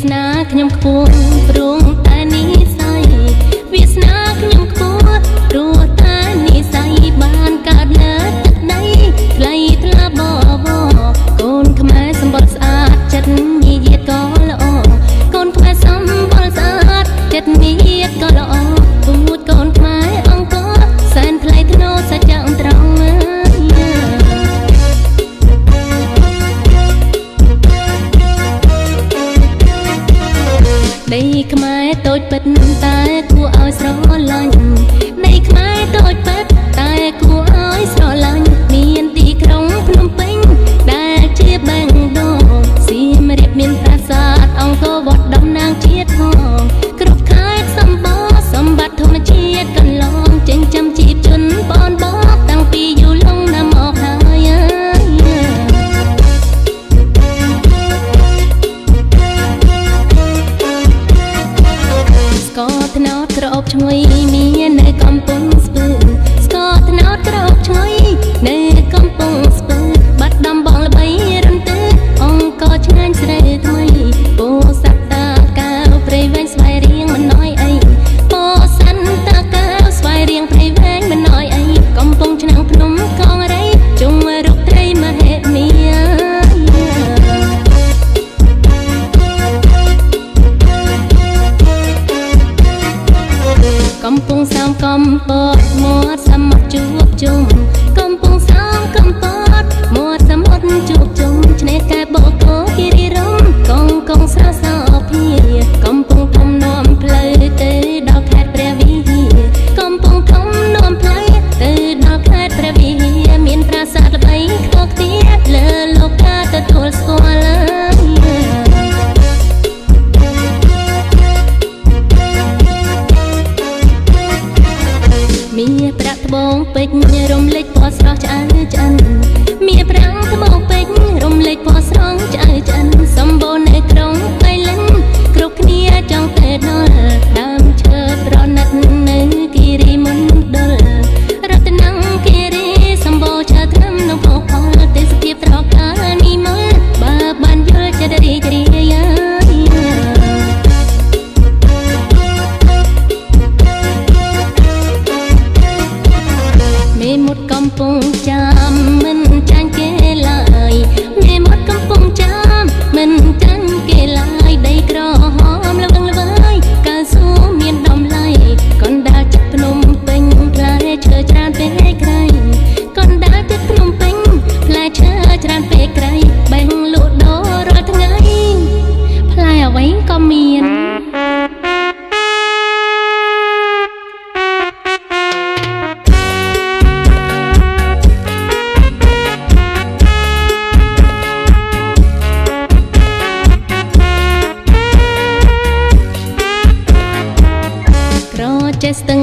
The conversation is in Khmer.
ស្នាខ្ញុំខ្ពស់ព្រោះតែនិស័យវាសនាខ្ញុំខ្ពស់ព្រោះតែនិស័យបានកើតលើទឹកដីថ្លៃថ្លាបបកូនខ្មែរសម្បល់ស្អាតចិត្តមាយាទក៏ល្អកូនខ្មែរសម្បល់ស្អាតចិត្តមាយាទក៏ល្អពូជកូនខ្មែរអង្គរសែនថ្លៃថ្នូរសច្ចៈត្រង់ដីខ្មែរតូចពិតតែគួរឲ្យស្រឡាញ់ដីខ្មែរតូចពិតតែគួរឲ្យស្រឡាញ់មានទីក្រុងភ្នំពេញដែលជាបេងដូងសៀមរាបមានប្រាសាទអង្គរវត្តតំណាងជាតិផងគ្រប់ខេត្តសម្បូរសម្បត្តិធម្មជាតិកន្លងចិញ្ចឹមជីវជនបងបងតាំងពីយូរលង់ណាស់មកហើយស្ករត្នោតក្រអូបឈ្ងុយមាននៅកំពង់ស្ពឺស្ករត្នោតក្រអូបឈ្ងុយនៅកំពង់ស្ពឺបាត់ដំបងល្បីរន្ទឺអង្គរឆ្ងាញ់ស្រីថ្មីពោសត្វតាកៅព្រៃវែងស្វាយរៀងមិនណយអីពោសត្វតាកៅស្វាយរៀងព្រៃវែងមិនណយអីកំពង់ឆ្នាំងភ្នំកងរៃជុំរុកត្រីមហេមាកំពង់សោមកំពតមាត់សមុទ្រជួបជុំកំពង់សោមកំពតមាត់សមុទ្រជួបជុំឆ្នេរកែបបកោគិរីរម្យកងស្រោសោភាកំពង់ធំនាំផ្លូវទៅដល់ខេត្តព្រះវិហារកំពង់ធំនាំផ្លូវទៅដល់ខេត្តព្រះវិហារមានប្រាសាទល្បីខ្ពស់ខ្ទាតលើលោកកាទទួលស្គាល់មាប្រាក់ត្បូងពេជ្ររំលេចពណ៌ស្រស់ឆ្អៅឆ្អិនមាប្រាក់ត្បូងពេជ្ររំលេចពណ៌ស្រស់ឆ្អៅឆ្អិនសម្បូរនៅក្រុងបៃលិនគ្រប់គ្នាចង់ទៅដល់ដើមឈើប្រណិតនៅគិរីមណ្ឌលរតនគិរីសម្បូរឈើថ្នាំនិងផុសផលទេសភាពត្រកាលនិមលបើបានយល់ចិត្តរីករាយមេមត់កំពុងចាំមិនចាញ់គេឡើយមេមត់កំពុងចាំមិនចាញ់គេឡើយដីក្រហមល្វឹងល្វើយកៅស៊ូមានដំឡៃកណ្ដាលចិត្តភ្នំពេញផ្លែឈើច្រើនពេកក្រៃកណ្ដាលចិត្តភ្នំពេញផ្លែឈើច្រើនពេកក្រៃបេះលក់ដូររាល់ថ្ងៃផ្លែអ្វីក៏មានចេះស្ទឹង